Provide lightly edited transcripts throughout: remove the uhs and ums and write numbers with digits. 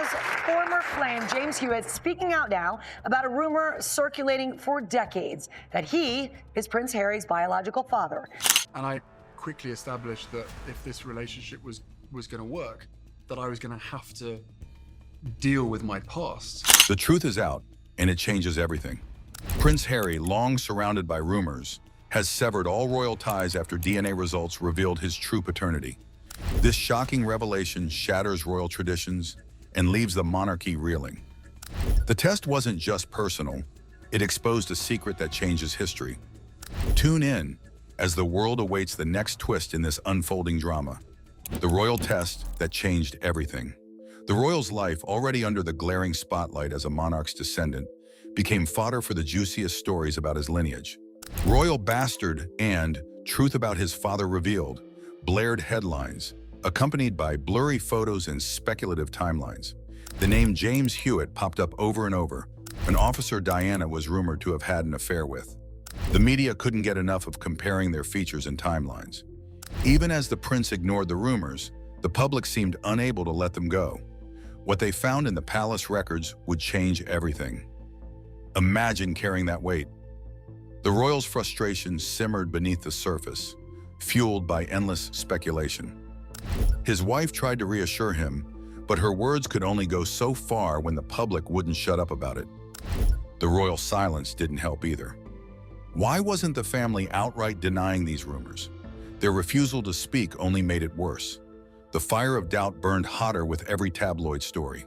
Diana's former flame, James Hewitt, speaking out now about a rumor circulating for decades that he is Prince Harry's biological father. And I quickly established that if this relationship was going to work, that I was going to have to deal with my past. The truth is out, and it changes everything. Prince Harry, long surrounded by rumors, has severed all royal ties after DNA results revealed his true paternity. This shocking revelation shatters royal traditions and leaves the monarchy reeling. The test wasn't just personal, it exposed a secret that changes history. Tune in as the world awaits the next twist in this unfolding drama. The royal test that changed everything. The royal's life, already under the glaring spotlight as a monarch's descendant, became fodder for the juiciest stories about his lineage. Royal bastard and truth about his father revealed blared headlines, accompanied by blurry photos and speculative timelines. The name James Hewitt popped up over and over, an officer Diana was rumored to have had an affair with. The media couldn't get enough of comparing their features and timelines. Even as the prince ignored the rumors, the public seemed unable to let them go. What they found in the palace records would change everything. Imagine carrying that weight. The royal's frustration simmered beneath the surface, fueled by endless speculation. His wife tried to reassure him, but her words could only go so far when the public wouldn't shut up about it. The royal silence didn't help either. Why wasn't the family outright denying these rumors? Their refusal to speak only made it worse. The fire of doubt burned hotter with every tabloid story.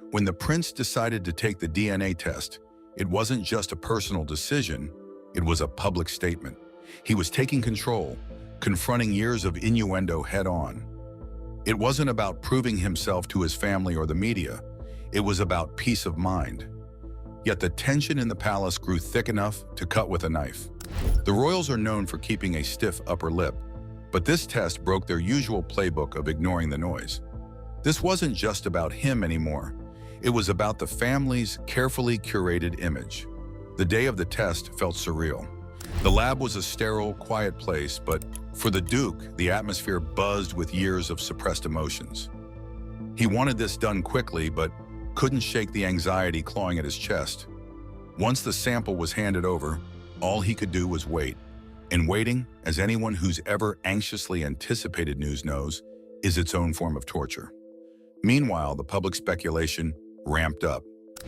When the prince decided to take the DNA test, it wasn't just a personal decision, it was a public statement. He was taking control, confronting years of innuendo head-on. It wasn't about proving himself to his family or the media, it was about peace of mind. Yet the tension in the palace grew thick enough to cut with a knife. The royals are known for keeping a stiff upper lip, but this test broke their usual playbook of ignoring the noise. This wasn't just about him anymore. It was about the family's carefully curated image. The day of the test felt surreal. The lab was a sterile, quiet place, but for the Duke, the atmosphere buzzed with years of suppressed emotions. He wanted this done quickly, but couldn't shake the anxiety clawing at his chest. Once the sample was handed over, all he could do was wait. And waiting, as anyone who's ever anxiously anticipated news knows, is its own form of torture. Meanwhile, the public speculation ramped up.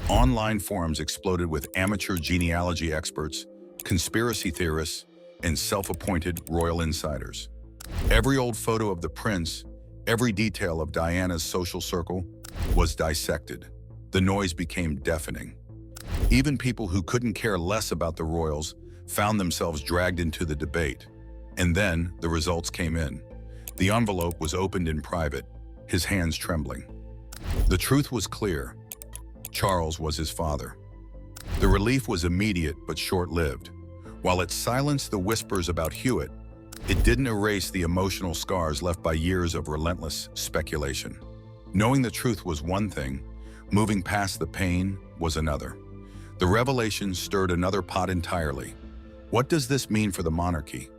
Online forums exploded with amateur genealogy experts, conspiracy theorists, and self-appointed royal insiders. Every old photo of the prince, every detail of Diana's social circle was dissected. The noise became deafening. Even people who couldn't care less about the royals found themselves dragged into the debate. And then the results came in. The envelope was opened in private, his hands trembling. The truth was clear. Charles was his father. The relief was immediate but short-lived. While it silenced the whispers about Hewitt, it didn't erase the emotional scars left by years of relentless speculation. Knowing the truth was one thing, moving past the pain was another. The revelation stirred another pot entirely. What does this mean for the monarchy?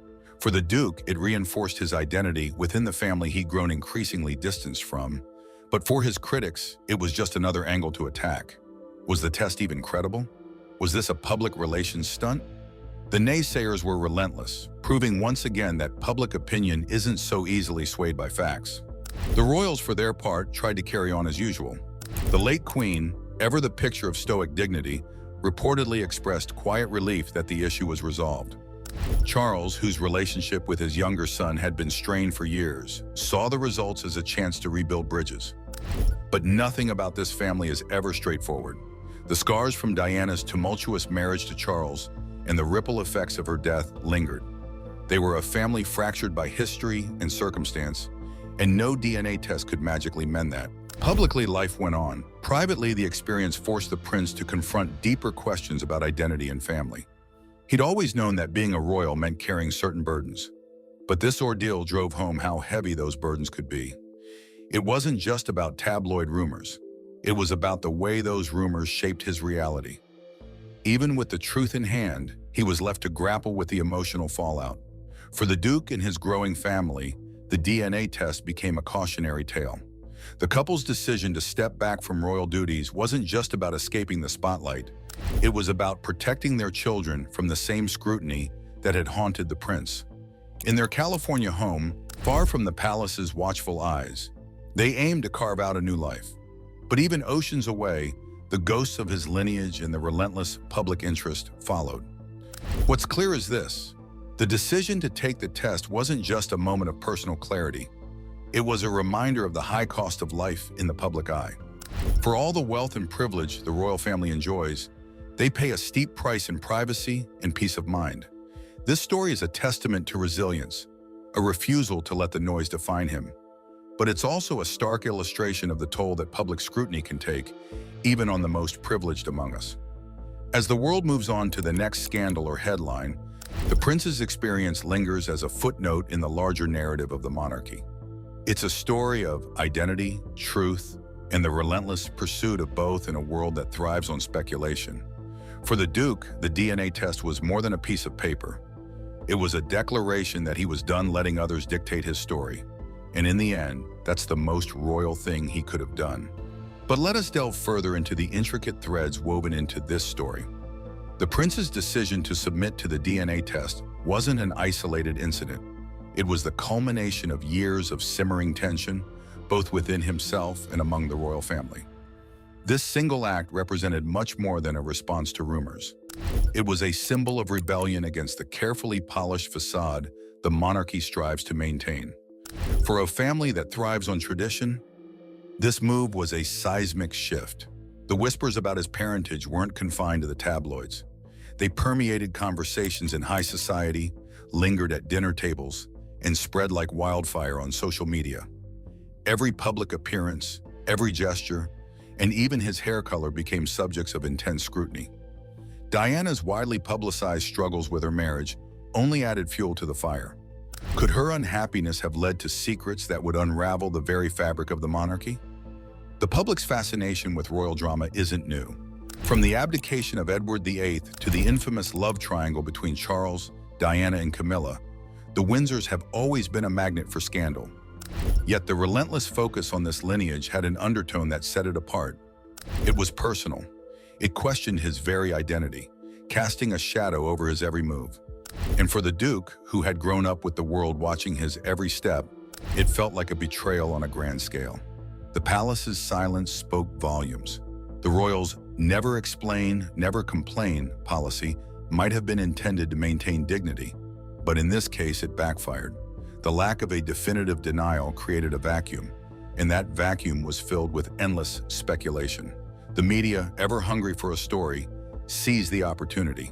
For the Duke, it reinforced his identity within the family he'd grown increasingly distanced from. But for his critics, it was just another angle to attack. Was the test even credible? Was this a public relations stunt? The naysayers were relentless, proving once again that public opinion isn't so easily swayed by facts. The royals, for their part, tried to carry on as usual. The late Queen, ever the picture of stoic dignity, reportedly expressed quiet relief that the issue was resolved. Charles, whose relationship with his younger son had been strained for years, saw the results as a chance to rebuild bridges. But nothing about this family is ever straightforward. The scars from Diana's tumultuous marriage to Charles and the ripple effects of her death lingered. They were a family fractured by history and circumstance, and no DNA test could magically mend that. Publicly, life went on. Privately, the experience forced the prince to confront deeper questions about identity and family. He'd always known that being a royal meant carrying certain burdens, but this ordeal drove home how heavy those burdens could be. It wasn't just about tabloid rumors. It was about the way those rumors shaped his reality. Even with the truth in hand, he was left to grapple with the emotional fallout. For the Duke and his growing family, the DNA test became a cautionary tale. The couple's decision to step back from royal duties wasn't just about escaping the spotlight. It was about protecting their children from the same scrutiny that had haunted the prince. In their California home, far from the palace's watchful eyes, they aimed to carve out a new life. But even oceans away, the ghosts of his lineage and the relentless public interest followed. What's clear is this: the decision to take the test wasn't just a moment of personal clarity. It was a reminder of the high cost of life in the public eye. For all the wealth and privilege the royal family enjoys, they pay a steep price in privacy and peace of mind. This story is a testament to resilience, a refusal to let the noise define him. But it's also a stark illustration of the toll that public scrutiny can take, even on the most privileged among us. As the world moves on to the next scandal or headline, the prince's experience lingers as a footnote in the larger narrative of the monarchy. It's a story of identity, truth, and the relentless pursuit of both in a world that thrives on speculation. For the Duke, the DNA test was more than a piece of paper. It was a declaration that he was done letting others dictate his story. And in the end, that's the most royal thing he could have done. But let us delve further into the intricate threads woven into this story. The prince's decision to submit to the DNA test wasn't an isolated incident. It was the culmination of years of simmering tension, both within himself and among the royal family. This single act represented much more than a response to rumors. It was a symbol of rebellion against the carefully polished facade the monarchy strives to maintain. For a family that thrives on tradition, this move was a seismic shift. The whispers about his parentage weren't confined to the tabloids. They permeated conversations in high society, lingered at dinner tables, and spread like wildfire on social media. Every public appearance, every gesture, and even his hair color became subjects of intense scrutiny. Diana's widely publicized struggles with her marriage only added fuel to the fire. Could her unhappiness have led to secrets that would unravel the very fabric of the monarchy? The public's fascination with royal drama isn't new. From the abdication of Edward VIII to the infamous love triangle between Charles, Diana, and Camilla, the Windsors have always been a magnet for scandal. Yet the relentless focus on this lineage had an undertone that set it apart. It was personal. It questioned his very identity, casting a shadow over his every move. And for the Duke, who had grown up with the world watching his every step, it felt like a betrayal on a grand scale. The palace's silence spoke volumes. The royals' never explain, never complain policy might have been intended to maintain dignity, but in this case it backfired. The lack of a definitive denial created a vacuum, and that vacuum was filled with endless speculation. The media, ever hungry for a story, seized the opportunity.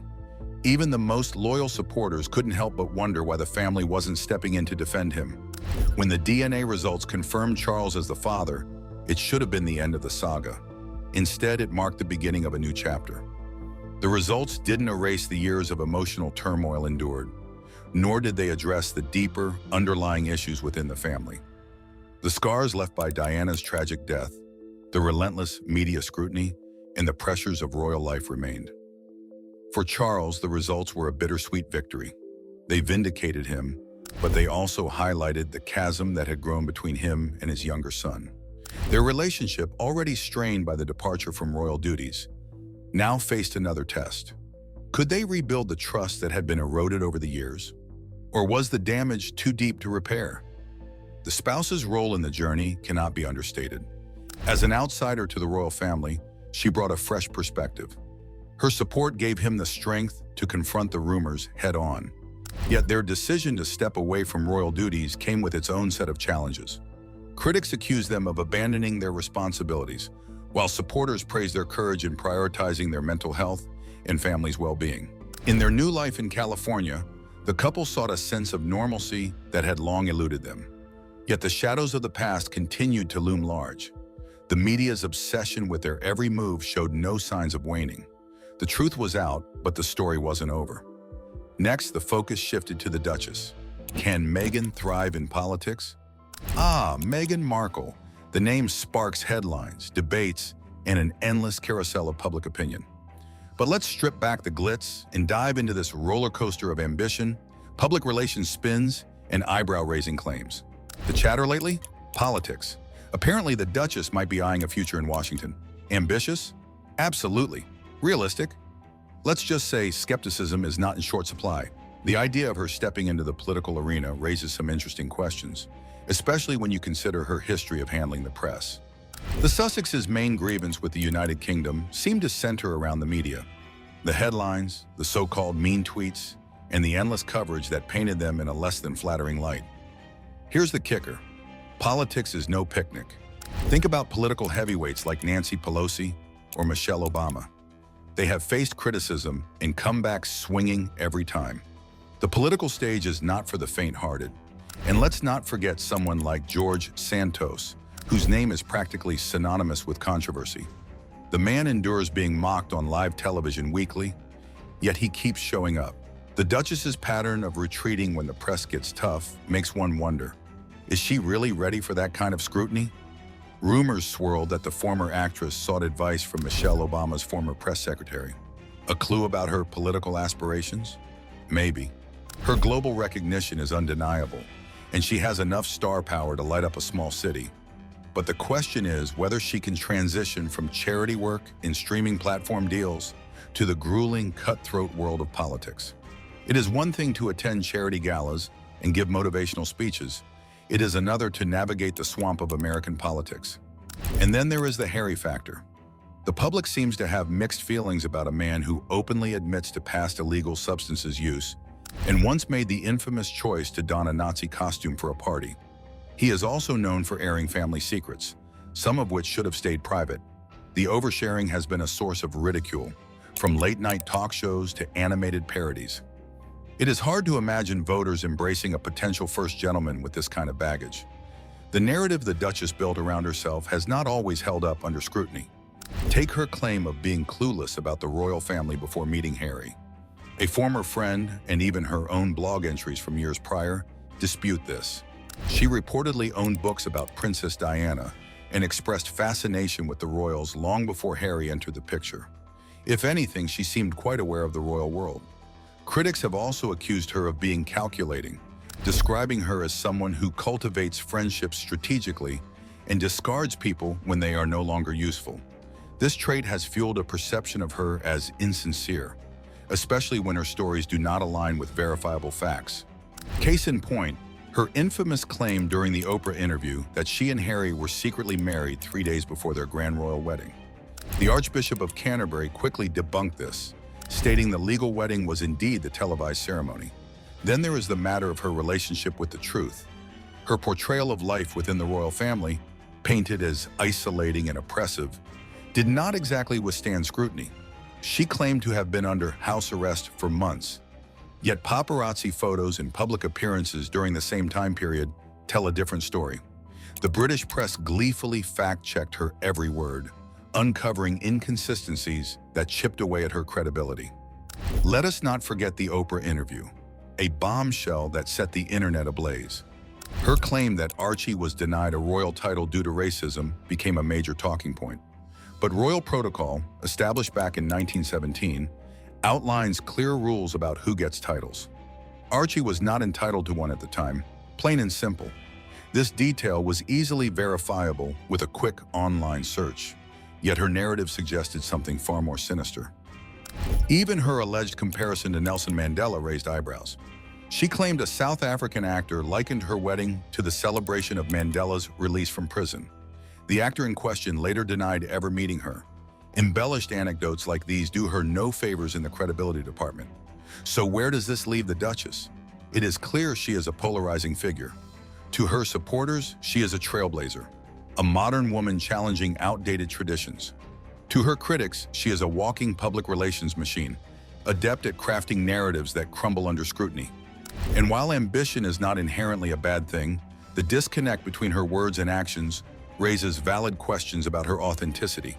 Even the most loyal supporters couldn't help but wonder why the family wasn't stepping in to defend him. When the DNA results confirmed Charles as the father, it should have been the end of the saga. Instead, it marked the beginning of a new chapter. The results didn't erase the years of emotional turmoil endured, nor did they address the deeper, underlying issues within the family. The scars left by Diana's tragic death, the relentless media scrutiny, and the pressures of royal life remained. For Charles, the results were a bittersweet victory. They vindicated him, but they also highlighted the chasm that had grown between him and his younger son. Their relationship, already strained by the departure from royal duties, now faced another test. Could they rebuild the trust that had been eroded over the years? Or was the damage too deep to repair? The spouse's role in the journey cannot be understated. As an outsider to the royal family, she brought a fresh perspective. Her support gave him the strength to confront the rumors head-on. Yet their decision to step away from royal duties came with its own set of challenges. Critics accused them of abandoning their responsibilities, while supporters praised their courage in prioritizing their mental health and family's well-being. In their new life in California, the couple sought a sense of normalcy that had long eluded them. Yet the shadows of the past continued to loom large. The media's obsession with their every move showed no signs of waning. The truth was out, but the story wasn't over. Next, the focus shifted to the Duchess. Can Meghan thrive in politics? Meghan Markle. The name sparks headlines, debates, and an endless carousel of public opinion. But let's strip back the glitz and dive into this roller coaster of ambition, public relations spins, and eyebrow-raising claims. The chatter lately? Politics. Apparently, the Duchess might be eyeing a future in Washington. Ambitious? Absolutely. Realistic? Let's just say skepticism is not in short supply. The idea of her stepping into the political arena raises some interesting questions, especially when you consider her history of handling the press. The Sussexes' main grievance with the United Kingdom seemed to center around the media. The headlines, the so-called mean tweets, and the endless coverage that painted them in a less than flattering light. Here's the kicker. Politics is no picnic. Think about political heavyweights like Nancy Pelosi or Michelle Obama. They have faced criticism and come back swinging every time. The political stage is not for the faint-hearted. And let's not forget someone like George Santos, whose name is practically synonymous with controversy. The man endures being mocked on live television weekly, yet he keeps showing up. The Duchess's pattern of retreating when the press gets tough makes one wonder, is she really ready for that kind of scrutiny? Rumors swirled that the former actress sought advice from Michelle Obama's former press secretary. A clue about her political aspirations? Maybe. Her global recognition is undeniable, and she has enough star power to light up a small city. But the question is whether she can transition from charity work and streaming platform deals to the grueling, cutthroat world of politics. It is one thing to attend charity galas and give motivational speeches. It is another to navigate the swamp of American politics. And then there is the Harry factor. The public seems to have mixed feelings about a man who openly admits to past illegal substances use and once made the infamous choice to don a Nazi costume for a party. He is also known for airing family secrets, some of which should have stayed private. The oversharing has been a source of ridicule, from late-night talk shows to animated parodies. It is hard to imagine voters embracing a potential first gentleman with this kind of baggage. The narrative the Duchess built around herself has not always held up under scrutiny. Take her claim of being clueless about the royal family before meeting Harry. A former friend, and even her own blog entries from years prior, dispute this. She reportedly owned books about Princess Diana and expressed fascination with the royals long before Harry entered the picture. If anything, she seemed quite aware of the royal world. Critics have also accused her of being calculating, describing her as someone who cultivates friendships strategically and discards people when they are no longer useful. This trait has fueled a perception of her as insincere, especially when her stories do not align with verifiable facts. Case in point, her infamous claim during the Oprah interview that she and Harry were secretly married 3 days before their grand royal wedding. The Archbishop of Canterbury quickly debunked this, stating the legal wedding was indeed the televised ceremony. Then there is the matter of her relationship with the truth. Her portrayal of life within the royal family, painted as isolating and oppressive, did not exactly withstand scrutiny. She claimed to have been under house arrest for months. Yet paparazzi photos and public appearances during the same time period tell a different story. The British press gleefully fact-checked her every word, uncovering inconsistencies that chipped away at her credibility. Let us not forget the Oprah interview, a bombshell that set the internet ablaze. Her claim that Archie was denied a royal title due to racism became a major talking point. But royal protocol, established back in 1917, outlines clear rules about who gets titles. Archie was not entitled to one at the time, plain and simple. This detail was easily verifiable with a quick online search. Yet her narrative suggested something far more sinister. Even her alleged comparison to Nelson Mandela raised eyebrows. She claimed a South African actor likened her wedding to the celebration of Mandela's release from prison. The actor in question later denied ever meeting her. Embellished anecdotes like these do her no favors in the credibility department. So where does this leave the Duchess? It is clear she is a polarizing figure. To her supporters, she is a trailblazer, a modern woman challenging outdated traditions. To her critics, she is a walking public relations machine, adept at crafting narratives that crumble under scrutiny. And while ambition is not inherently a bad thing, the disconnect between her words and actions raises valid questions about her authenticity.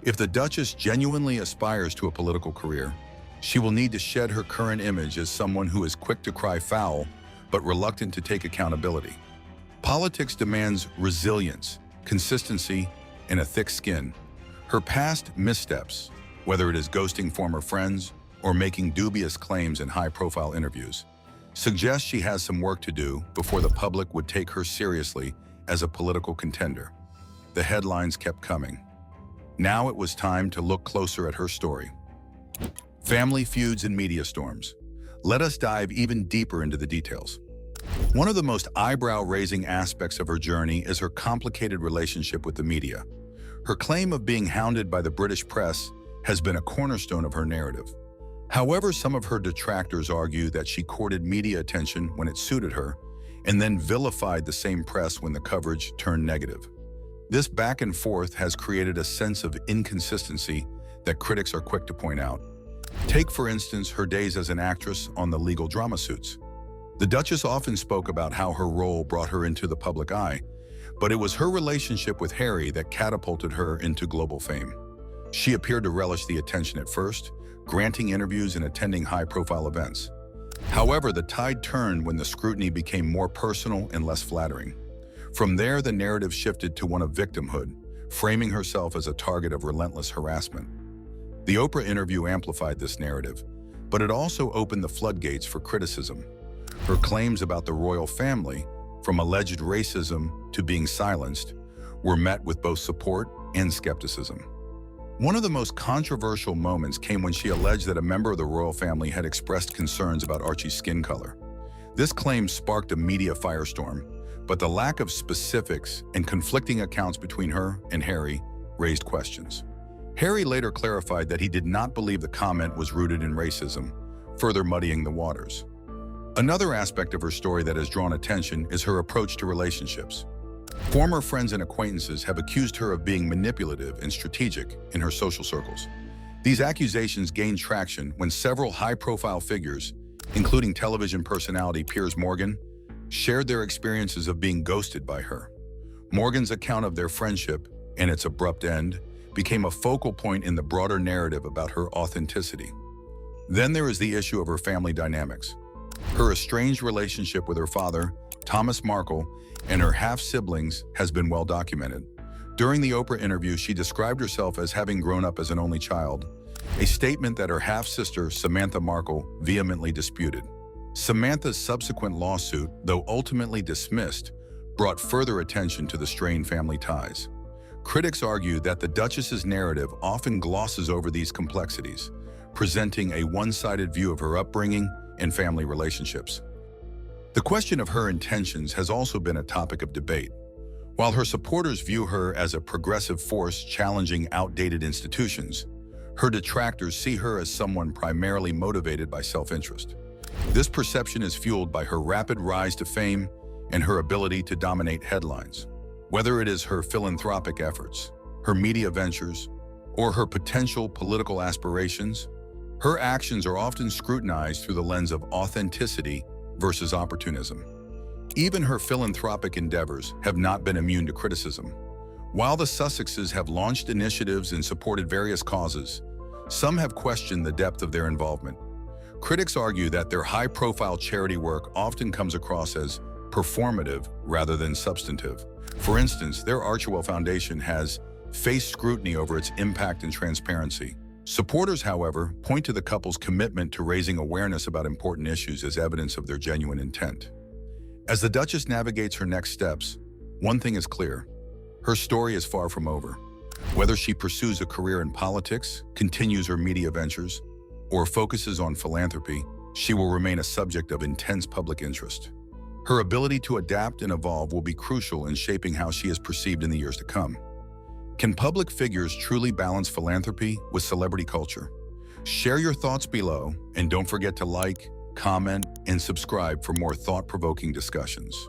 If the Duchess genuinely aspires to a political career, she will need to shed her current image as someone who is quick to cry foul, but reluctant to take accountability. Politics demands resilience, consistency, and a thick skin. Her past missteps, whether it is ghosting former friends or making dubious claims in high-profile interviews, suggest she has some work to do before the public would take her seriously as a political contender. the headlines kept coming. Now it was time to look closer at her story. Family feuds and media storms. Let us dive even deeper into the details. One of the most eyebrow-raising aspects of her journey is her complicated relationship with the media. Her claim of being hounded by the British press has been a cornerstone of her narrative. However, some of her detractors argue that she courted media attention when it suited her, and then vilified the same press when the coverage turned negative. This back and forth has created a sense of inconsistency that critics are quick to point out. Take, for instance, her days as an actress on the legal drama Suits. The Duchess often spoke about how her role brought her into the public eye, but it was her relationship with Harry that catapulted her into global fame. She appeared to relish the attention at first, granting interviews and attending high-profile events. However, the tide turned when the scrutiny became more personal and less flattering. From there, the narrative shifted to one of victimhood, framing herself as a target of relentless harassment. The Oprah interview amplified this narrative, but it also opened the floodgates for criticism. Her claims about the royal family, from alleged racism to being silenced, were met with both support and skepticism. One of the most controversial moments came when she alleged that a member of the royal family had expressed concerns about Archie's skin color. This claim sparked a media firestorm, but the lack of specifics and conflicting accounts between her and Harry raised questions. Harry later clarified that he did not believe the comment was rooted in racism, further muddying the waters. Another aspect of her story that has drawn attention is her approach to relationships. Former friends and acquaintances have accused her of being manipulative and strategic in her social circles. These accusations gained traction when several high-profile figures, including television personality Piers Morgan, shared their experiences of being ghosted by her. Morgan's account of their friendship and its abrupt end became a focal point in the broader narrative about her authenticity. Then there is the issue of her family dynamics. Her estranged relationship with her father, Thomas Markle, and her half-siblings has been well documented. During the Oprah interview, she described herself as having grown up as an only child, a statement that her half-sister, Samantha Markle, vehemently disputed. Samantha's subsequent lawsuit, though ultimately dismissed, brought further attention to the strained family ties. Critics argue that the Duchess's narrative often glosses over these complexities, presenting a one-sided view of her upbringing and family relationships. The question of her intentions has also been a topic of debate. While her supporters view her as a progressive force challenging outdated institutions, her detractors see her as someone primarily motivated by self-interest. This perception is fueled by her rapid rise to fame and her ability to dominate headlines. Whether it is her philanthropic efforts, her media ventures, or her potential political aspirations, her actions are often scrutinized through the lens of authenticity versus opportunism. Even her philanthropic endeavors have not been immune to criticism. While the Sussexes have launched initiatives and supported various causes, some have questioned the depth of their involvement. Critics argue that their high-profile charity work often comes across as performative rather than substantive. For instance, their Archewell Foundation has faced scrutiny over its impact and transparency. Supporters, however, point to the couple's commitment to raising awareness about important issues as evidence of their genuine intent. As the Duchess navigates her next steps, one thing is clear: her story is far from over. Whether she pursues a career in politics, continues her media ventures, or focuses on philanthropy, she will remain a subject of intense public interest. Her ability to adapt and evolve will be crucial in shaping how she is perceived in the years to come. Can public figures truly balance philanthropy with celebrity culture? Share your thoughts below, and don't forget to like, comment, and subscribe for more thought-provoking discussions.